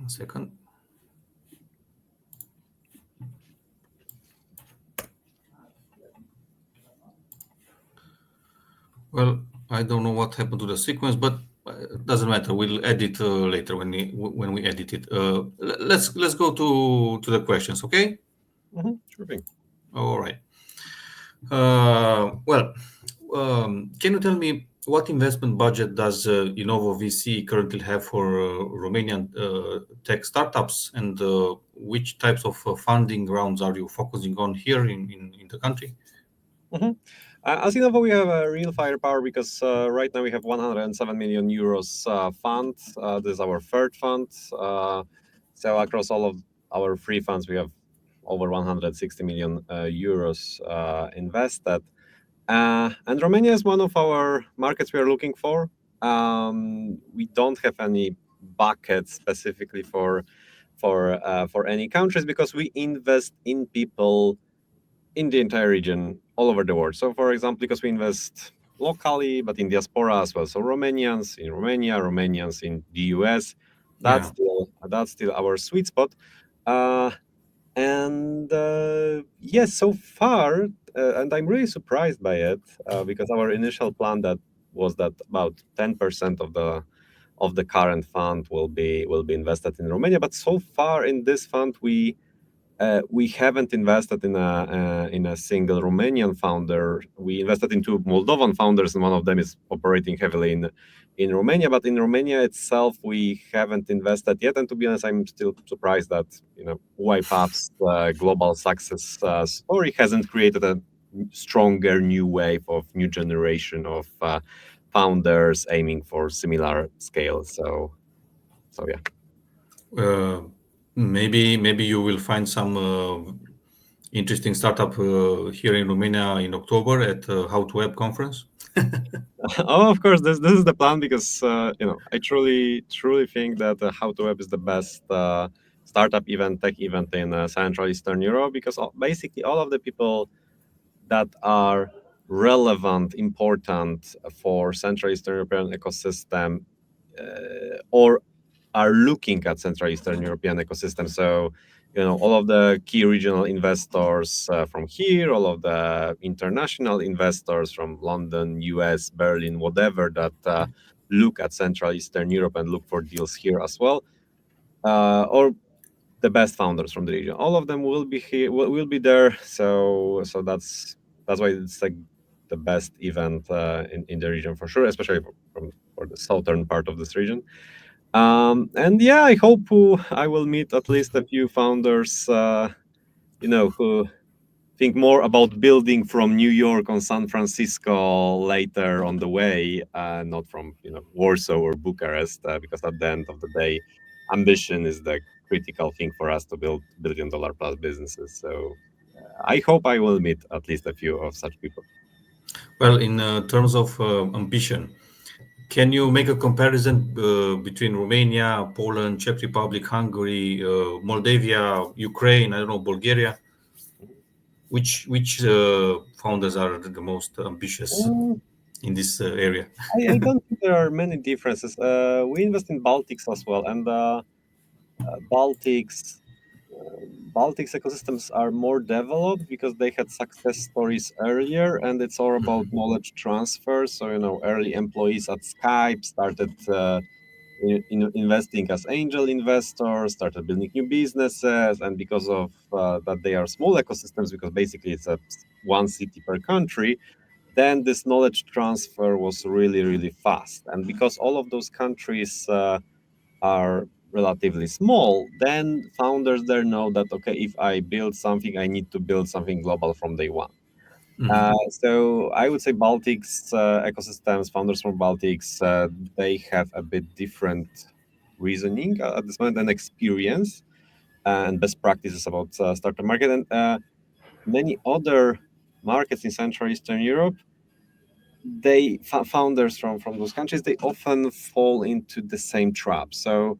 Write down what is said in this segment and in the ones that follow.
1 second. Well, I don't know what happened to the sequence, but it doesn't matter. We'll edit later when we edit it. Let's go to the questions, okay? Sure thing. All right. Can you tell me what investment budget does INOVO VC currently have for Romanian tech startups, and which types of funding rounds are you focusing on here in the country? As INOVO, we have a real firepower because right now we have 107 million euros fund. This is our third fund. So across all of our three funds, we have over 160 million euros invested. And Romania is one of our markets we are looking for. We don't have any buckets specifically for any countries because we invest in people in the entire region, all over the world. So, for example, because we invest locally, but in diaspora as well. So Romanians in Romania, Romanians in the US. That's still our sweet spot. Yes, so far, and I'm really surprised by it because our initial plan was that about 10% of the current fund will be invested in Romania. But so far in this fund, we haven't invested in a single Romanian founder. We invested in two Moldovan founders, and one of them is operating heavily in Romania. But in Romania itself, we haven't invested yet. And to be honest, I'm still surprised that UiPath's global success story hasn't created a stronger new wave of new generation of founders aiming for similar scale. So yeah. Maybe you will find some interesting startup here in Romania in October at How to Web conference. Oh, of course, this is the plan because I truly think that How to Web is the best startup event, tech event in Central Eastern Europe, because basically all of the people that are relevant, important for Central Eastern European ecosystem or are looking at Central Eastern European ecosystem. So, all of the key regional investors from here, all of the international investors from London, US, Berlin, whatever, that look at Central Eastern Europe and look for deals here as well, or the best founders from the region. All of them will be here, will be there. So that's why it's like the best event in the region for sure, especially for the southern part of this region. And yeah, I hope I will meet at least a few founders, who think more about building from New York on San Francisco later on the way, not from Warsaw or Bucharest, because at the end of the day, ambition is the critical thing for us to build billion-dollar plus businesses. So I hope I will meet at least a few of such people. Well, in terms of ambition, can you make a comparison between Romania, Poland, Czech Republic, Hungary, Moldavia, Ukraine, I don't know, Bulgaria? Which founders are the most ambitious in this area? I don't think there are many differences. We invest in Baltics as well, and Baltics ecosystems are more developed because they had success stories earlier, and it's all about knowledge transfer. So early employees at Skype started investing as angel investors, started building new businesses, and because of that, they are small ecosystems because basically it's one city per country. Then this knowledge transfer was really, really fast, and because all of those countries are relatively small, then founders there know that, okay, if I build something, I need to build something global from day one. So I would say Baltics ecosystems, founders from Baltics, they have a bit different reasoning at this moment and experience and best practices about startup market. And many other markets in Central Eastern Europe, they founders from those countries, they often fall into the same trap. So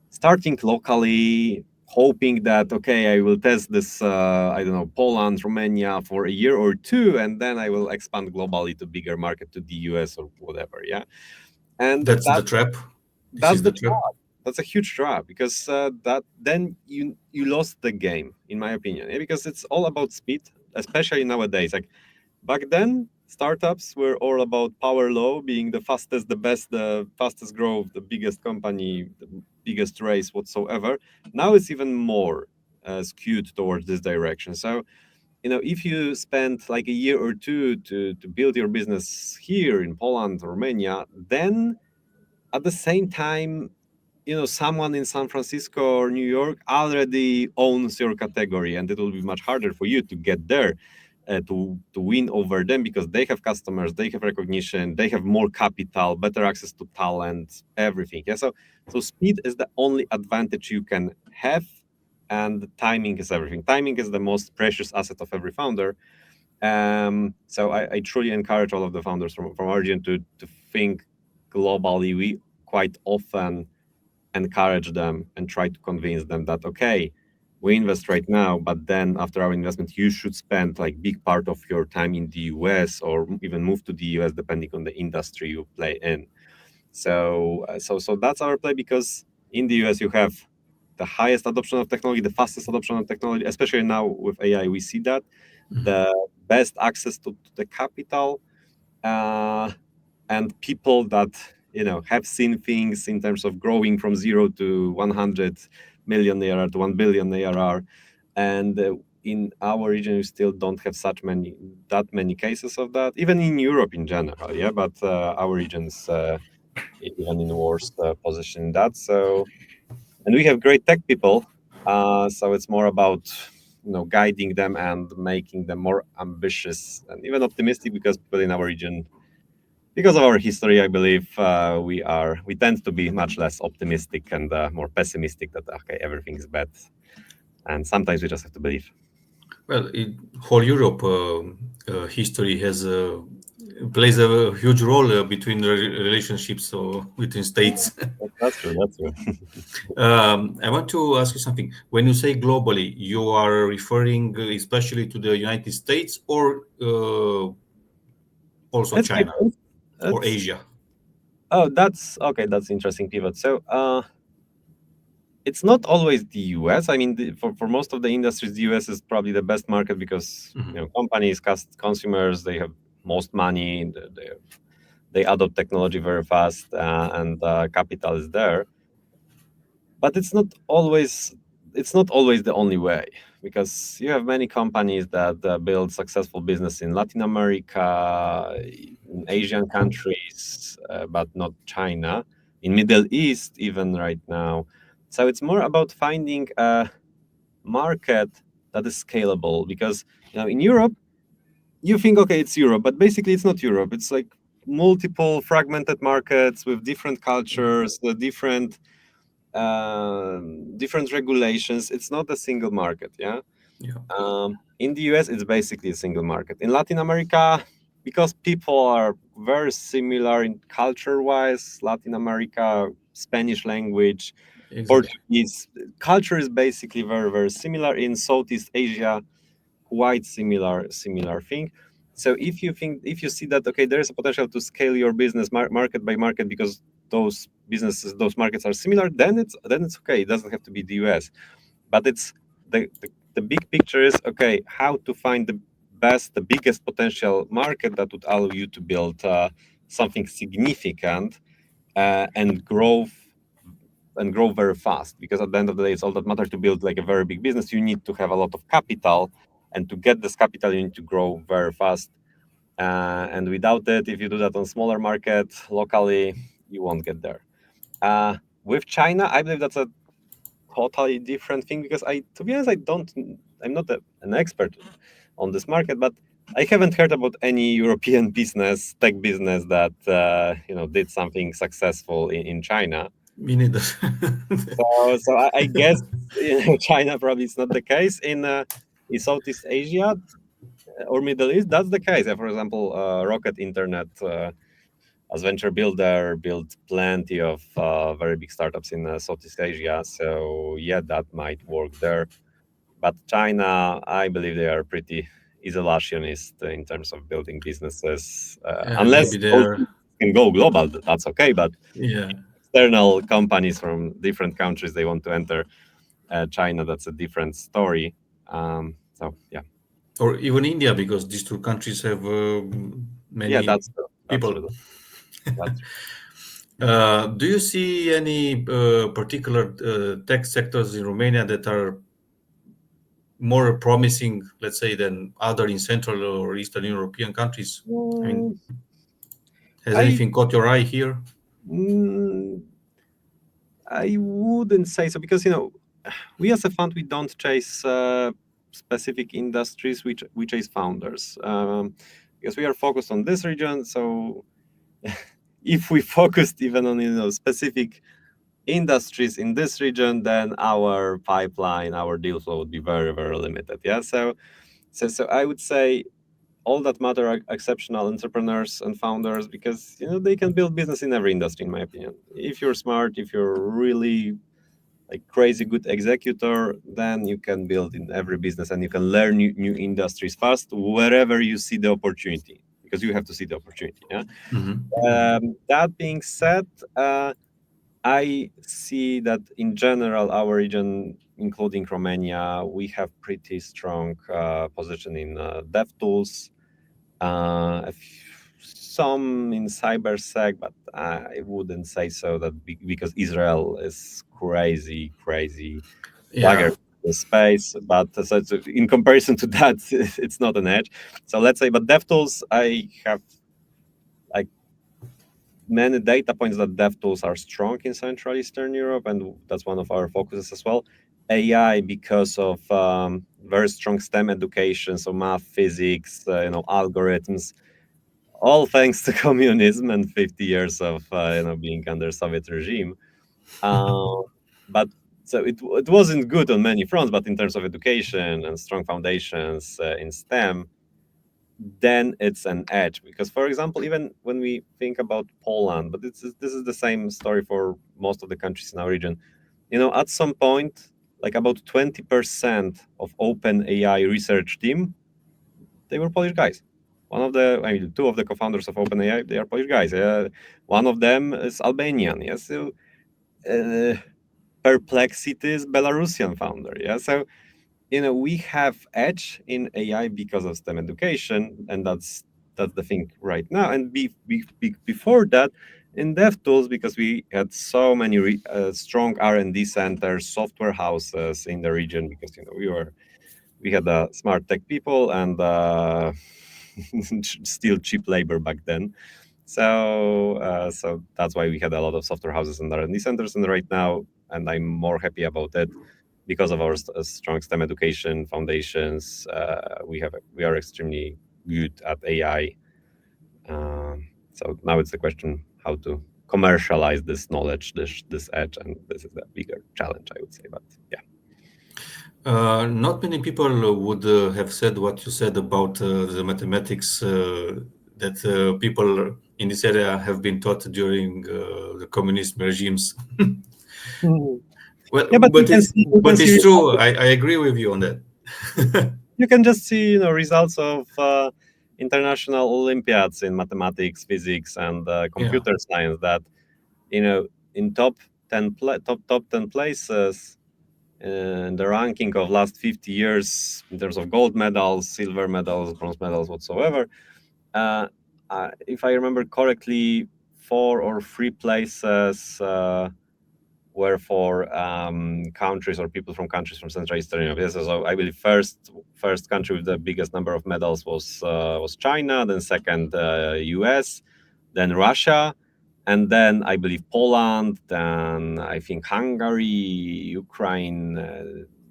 starting locally, hoping that, okay, I will test this, I don't know, Poland, Romania for a year or two, and then I will expand globally to bigger market, to the US or whatever. Yeah. And that's the trap. That's the trap. that's a huge trap, because that then you lost the game, in my opinion. Because it's all about speed, especially nowadays. Like back then, startups were all about power law, being the fastest, the best, the fastest growth, the biggest company, the biggest race whatsoever. Now it's even more skewed towards this direction. So, if you spend like a year or two to build your business here in Poland, Romania, then at the same time, someone in San Francisco or New York already owns your category, and it will be much harder for you to get there, to win over them, because they have customers, they have recognition, they have more capital, better access to talent, everything. Yeah, so speed is the only advantage you can have, and timing is everything. Timing is the most precious asset of every founder. So I truly encourage all of the founders from our region to think globally. We quite often encourage them and try to convince them that, okay, we invest right now, but then after our investment, you should spend like big part of your time in the US, or even move to the US, depending on the industry you play in. So that's our play, because in the US you have the highest adoption of technology, the fastest adoption of technology, especially now with AI. We see that the best access to the capital, and people that have seen things in terms of growing from 0 to 100 million ARR to 1 billion ARR. And in our region, we still don't have that many cases of that, even in Europe in general. Yeah, but our region's even in worse position in that. And we have great tech people, so it's more about guiding them and making them more ambitious and even optimistic, because people in our region, because of our history, I believe we tend to be much less optimistic and more pessimistic, that okay, everything is bad, and sometimes we just have to believe. Well, whole Europe history plays a huge role between relationships between states. That's true. I want to ask you something. When you say globally, you are referring especially to the United States, or also China or Asia? Oh, that's okay. That's interesting pivot. So it's not always the US. I mean, for most of the industries, the US is probably the best market, because companies, consumers, they have most money, they adopt technology very fast, and capital is there. But it's not always the only way, because you have many companies that build successful business in Latin America, in Asian countries, but not China, in Middle East even right now. So it's more about finding a market that is scalable, because in Europe you think, okay, it's Europe, but basically it's not Europe. It's like multiple fragmented markets with different cultures, different regulations. It's not a single market. Yeah. In the US, it's basically a single market. In Latin America, because people are very similar in culture-wise, Latin America, Spanish language, Portuguese culture is basically very, very similar. In Southeast Asia, quite similar thing. So if you see that, okay, there is a potential to scale your business market by market, because those markets are similar, then it's okay. It doesn't have to be the US, but it's the big picture is, okay, how to find the biggest potential market that would allow you to build something significant and grow very fast. Because at the end of the day, it's all that matters. To build like a very big business, you need to have a lot of capital, and to get this capital, you need to grow very fast. And without it, if you do that on smaller market locally, you won't get there. With China, I believe that's a totally different thing, because to be honest, I'm not an expert on this market, but I haven't heard about any European tech business that did something successful in China. Me neither. So I guess China probably is not the case. In Southeast Asia or Middle East, that's the case. For example, Rocket Internet, as venture builder, built plenty of very big startups in Southeast Asia. So yeah, that might work there. But China, I believe they are pretty isolationist in terms of building businesses. Unless they can go global, that's okay. But external companies from different countries, they want to enter China. That's a different story. So yeah. Or even India, because these two countries have many That's true. people. True. That's Do you see any particular tech sectors in Romania that are more promising, let's say, than other in Central or Eastern European countries? I mean, has anything caught your eye here? I wouldn't say so, because we as a fund, we don't chase specific industries. We chase founders, because we are focused on this region. So if we focused even on specific industries in this region, then our pipeline, our deal flow would be very, very limited. Yeah. So I would say all that matter are exceptional entrepreneurs and founders, because they can build business in every industry, in my opinion. If you're smart, if you're really like crazy good executor, then you can build in every business, and you can learn new industries fast wherever you see the opportunity, because you have to see the opportunity. Yeah. That being said, I see that in general, our region, including Romania, we have pretty strong position in dev tools, some in cybersec, but I wouldn't say so that because Israel is crazy dagger in space. But so in comparison to that, it's not an edge. So let's say, but DevTools, I have like many data points that DevTools are strong in Central Eastern Europe, and that's one of our focuses as well. AI, because of very strong STEM education, so math, physics, algorithms, all thanks to communism and 50 years of being under Soviet regime. But so it wasn't good on many fronts, but in terms of education and strong foundations in STEM, then it's an edge. Because, for example, even when we think about Poland, but this is the same story for most of the countries in our region, at some point, like about 20% of open AI research team, they were Polish guys. Two of the co-founders of OpenAI, they are Polish guys. One of them is Albanian. Yes, so, Perplexity is Belarusian founder. Yeah, so we have edge in AI because of STEM education, and that's the thing right now. And before that, in DevTools, because we had so many strong R&D centers, software houses in the region, because we had smart tech people and still cheap labor back then. So that's why we had a lot of software houses and R&D centers. And right now, and I'm more happy about it, because of our strong STEM education foundations, we are extremely good at AI. So now it's the question how to commercialize this knowledge, this edge, and this is the bigger challenge, I would say. But yeah. Not many people would have said what you said about the mathematics that people in this area have been taught during the communist regimes. Well, yeah, but it's true. I agree with you on that. You can just see results of international Olympiads in mathematics, physics, and computer science. That in top 10 places in the ranking of last 50 years in terms of gold medals, silver medals, bronze medals, whatsoever. If I remember correctly, 4 or 3 places were for countries or people from countries from Central Eastern Europe. So I believe first country with the biggest number of medals was China, then second US, then Russia, and then I believe Poland, then I think Hungary, Ukraine,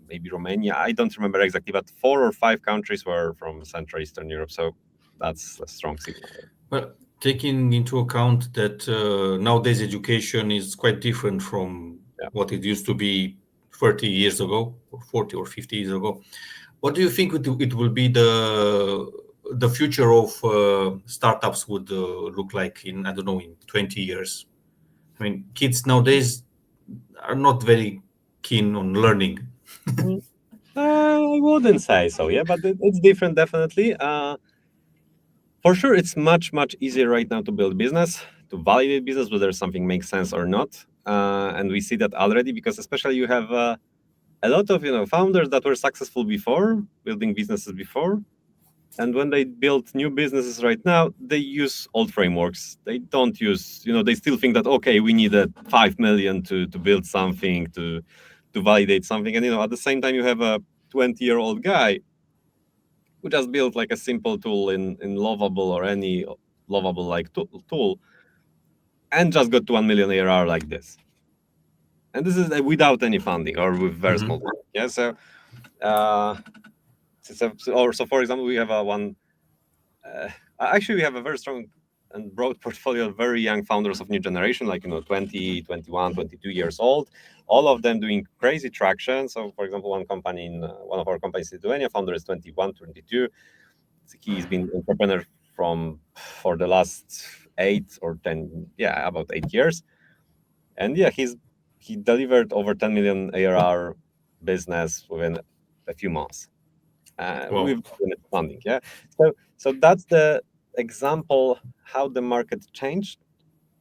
maybe Romania. I don't remember exactly, but 4 or 5 countries were from Central Eastern Europe. So that's a strong signal. Well, taking into account that nowadays education is quite different from what it used to be 30 years ago, or 40 or 50 years ago, what do you think it will be the future of startups would look like in, I don't know, in 20 years? I mean, kids nowadays are not very keen on learning. I wouldn't say so, but it's different, definitely. For sure, it's much easier right now to build business, to validate business, whether something makes sense or not. and we see that already, because especially you have a lot of founders that were successful before, building businesses before, and when they build new businesses right now, they use old frameworks. They don't use, they still think that, okay, we need 5 million to build something, to validate something. And, at the same time, you have a 20-year-old guy who just built like a simple tool in Lovable or any Lovable like tool, and just got to 1 million ARR like this. And this is without any funding or with very small funding. Yeah. So, for example, we have actually we have a very strong and broad portfolio of very young founders of new generation, like 20, 21, 22 years old, all of them doing crazy traction. So, for example, one of our companies, Lithuania, founder is 21, 22. He's been entrepreneur for the last 8 or 10, about 8 years, and he delivered over 10 million ARR business within a few months. With limited funding. Yeah. So that's the example how the market changed,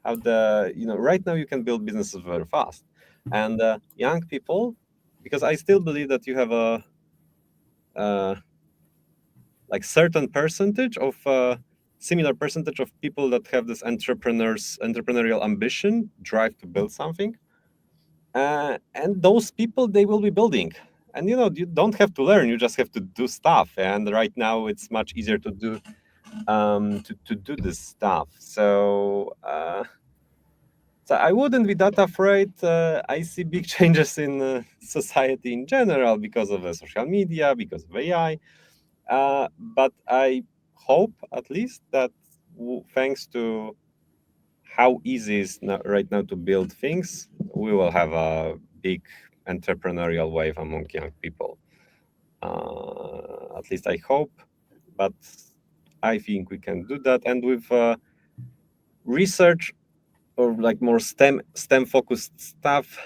how right now you can build businesses very fast. And young people, because I still believe that you have a like certain percentage of similar percentage of people that have this entrepreneurial ambition, drive to build something. And those people, they will be building. And you don't have to learn; you just have to do stuff. And right now, it's much easier to do this stuff. So I wouldn't be that afraid. I see big changes in society in general because of social media, because of AI. But I hope, at least, that thanks to how easy it is right now to build things, we will have a big entrepreneurial wave among young people. At least I hope, but I think we can do that. And with research or like more STEM focused stuff,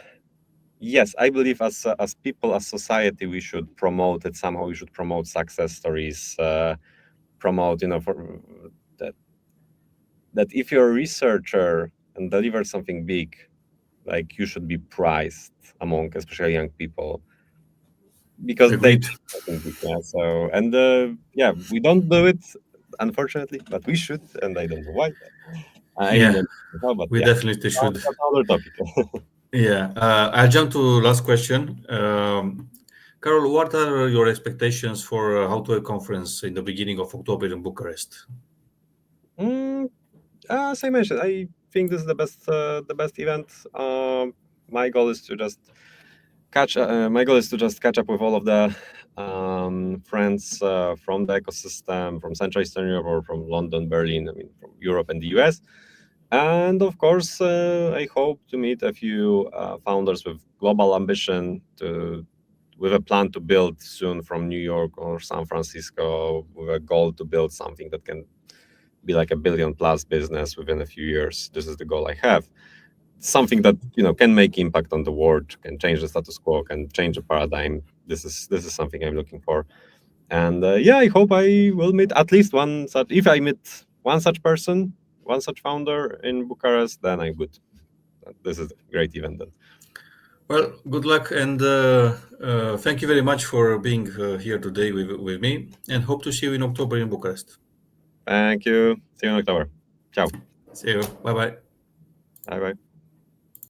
yes, I believe as people, as society, we should promote it somehow. We should promote success stories, promote for that if you're a researcher and deliver something big, like you should be prized among especially young people, because Agreed. we don't do it, unfortunately, but we should, and I don't know why. We definitely should. That's another topic. I'll jump to last question. Karol, what are your expectations for How to a conference in the beginning of October in Bucharest? As I mentioned, I think this is the best event. My goal is to just catch up with all of the friends from the ecosystem, from Central Eastern Europe or from London, Berlin, from Europe and the US. And of course, I hope to meet a few founders with global ambition, with a plan to build soon from New York or San Francisco, with a goal to build something that can be like $1 billion+ business within a few years. This is the goal I have. Something that can make impact on the world, can change the status quo, can change the paradigm. This is something I'm looking for. And I hope I will meet at least one such. If I meet one such person, one such founder in Bucharest, then I'm good. This is a great event then. Well, good luck, and thank you very much for being here today with me, and hope to see you in October in Bucharest. Thank you. See you in October. Ciao. See you. Bye-bye. Bye-bye.